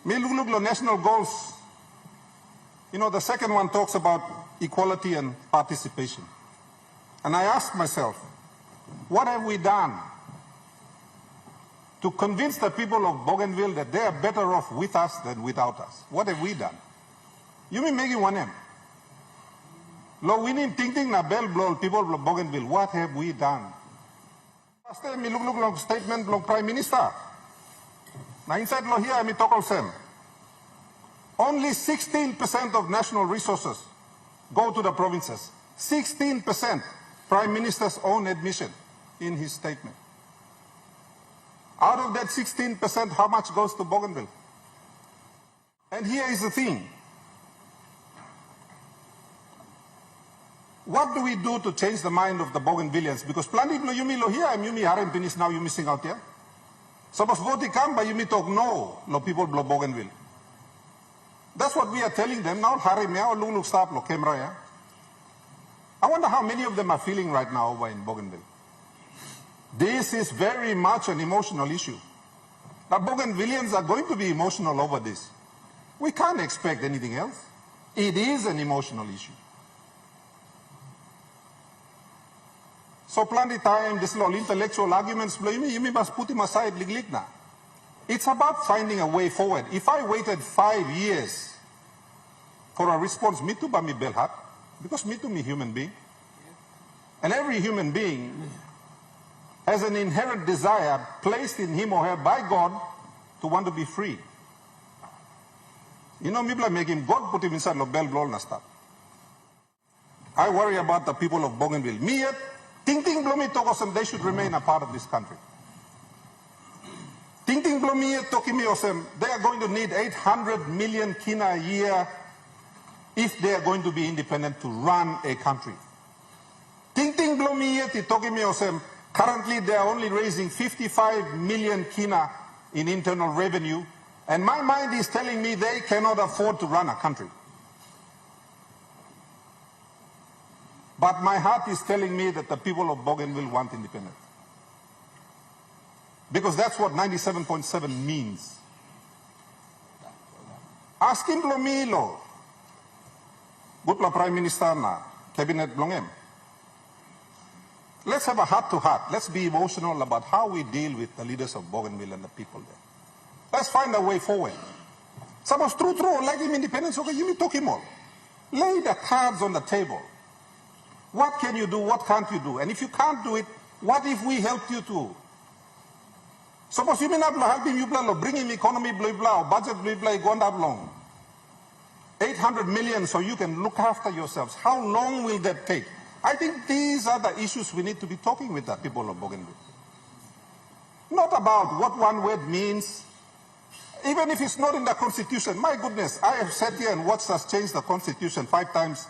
Me look national goals. You know, the second one talks about equality and participation. And I ask myself, what have we done to convince the people of Bougainville that they are better off with us than without us? What have we done? You mean making one M? Lo winning thinking na bell blow people of Bougainville. What have we done? Last time me look statement of Prime Minister. Now inside lo here me talk sem. Only 16% of national resources go to the provinces. 16%. Prime Minister's own admission in his statement. Out of that 16%, how much goes to Bougainville? And here is the thing. What do we do to change the mind of the Bougainvilleans? Because plenty of you lo here, I'm yumi harem pinis now you missing out here. Suppose vote come, but you me talk no, lo people blow Bougainville. That's what we are telling them now. Harem ya, look stop lo camera ya. I wonder how many of them are feeling right now over in Bougainville. This is very much an emotional issue. The Bougainvilleans are going to be emotional over this. We can't expect anything else. It is an emotional issue. So plenty time, this little intellectual arguments, you must put him aside, ligligna. It's about finding a way forward. If I waited 5 years for a response, me too, but me belhat. Because me too, me human being. And every human being has an inherent desire placed in him or her by God to want to be free. You know, me make him, God put him inside the bell blow na stop. I worry about the people of Bougainville. Me yet, ting blow me tokosem, they should remain a part of this country. Ting blow me yet toki me osem, they are going to need 800 million kina a year if they are going to be independent to run a country. Ting blow me yet toki me osem, currently they are only raising 55 million kina in internal revenue, and my mind is telling me they cannot afford to run a country. But my heart is telling me that the people of Bougainville want independence. Because that's what 97.7 means. Ask him Blomilo. Gutla Prime Minister na, Cabinet Blongem. Let's have a heart-to-heart. Let's be emotional about how we deal with the leaders of Bougainville and the people there. Let's find a way forward. Suppose true, like him independence, okay, you need to talk him all. Lay the cards on the table. What can you do? What can't you do? And if you can't do it, what if we help you to? Suppose you may not help him, you bring him economy, blah, blah, budget, blah, blah, go on long. 800 million so you can look after yourselves. How long will that take? I think these are the issues we need to be talking with the people of Bougainville. Not about what one word means. Even if it's not in the Constitution, my goodness, I have sat here and watched us change the Constitution 5 times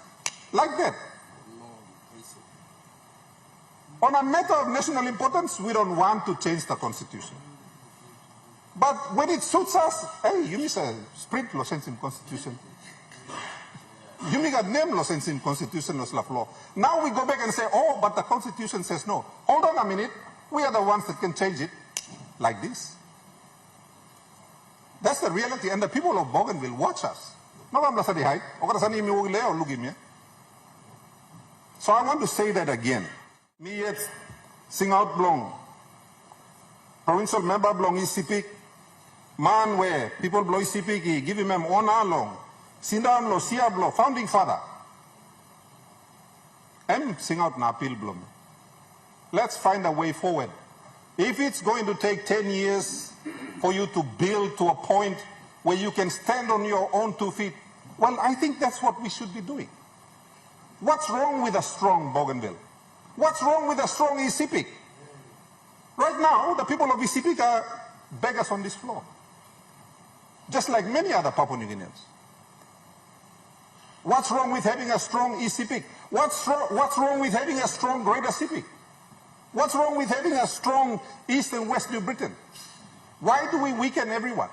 like that. On a matter of national importance, we don't want to change the Constitution. But when it suits us, hey, you miss a sprint law sense in Constitution. You make a name law sense in Constitution law. Now we go back and say, oh, but the Constitution says no. Hold on a minute. We are the ones that can change it like this. That's the reality. And the people of Bougainville watch us. So I want to say that again. Me yet sing out blong. Provincial member blong isipik. Man where people blow isipik, give him honor long. Sindam lo siablo, founding father. Sing out na appeal blom. Let's find a way forward. If it's going to take 10 years for you to build to a point where you can stand on your own 2 feet, well, I think that's what we should be doing. What's wrong with a strong Bougainville? What's wrong with a strong Isipik? Right now, the people of Isipik are beggars on this floor. Just like many other Papua New Guineans. What's wrong with having a strong Isipik? What's wrong with having a strong Greater Isipik? What's wrong with having a strong East and West New Britain? Why do we weaken everyone?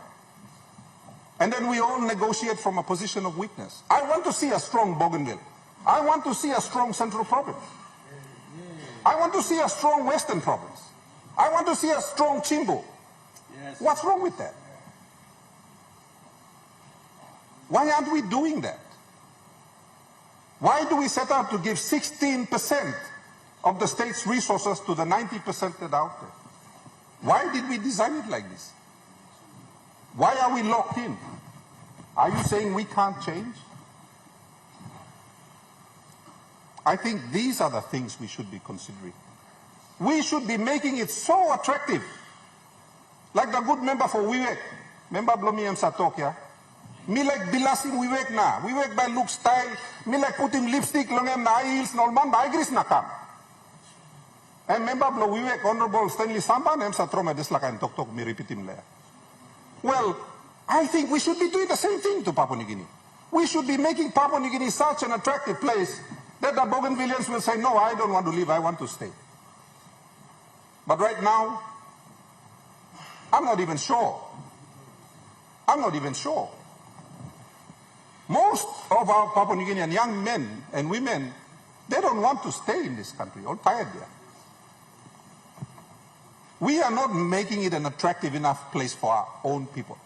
And then we all negotiate from a position of weakness. I want to see a strong Bougainville. I want to see a strong Central Province. I want to see a strong Western Province. I want to see a strong Chimbu. Yes. What's wrong with that? Why aren't we doing that? Why do we set out to give 16% of the state's resources to the 90% that are out there? Why did we design it like this? Why are we locked in? Are you saying we can't change? I think these are the things we should be considering. We should be making it so attractive. Like the good member for Wewak, member Blomi M. Satokia. Me like bilasing Wewak na. Wewak by look style. Me like putting lipstick long em na heels norman by gris na kam. And member Blo Wewak, Honorable Stanley Samban M. Satroma deslakan tok me repeat him there. Well, I think we should be doing the same thing to Papua New Guinea. We should be making Papua New Guinea such an attractive place that the Bougainvilleans will say, no, I don't want to leave, I want to stay. But right now, I'm not even sure. I'm not even sure. Most of our Papua New Guinean young men and women, they don't want to stay in this country, all tired there. We are not making it an attractive enough place for our own people.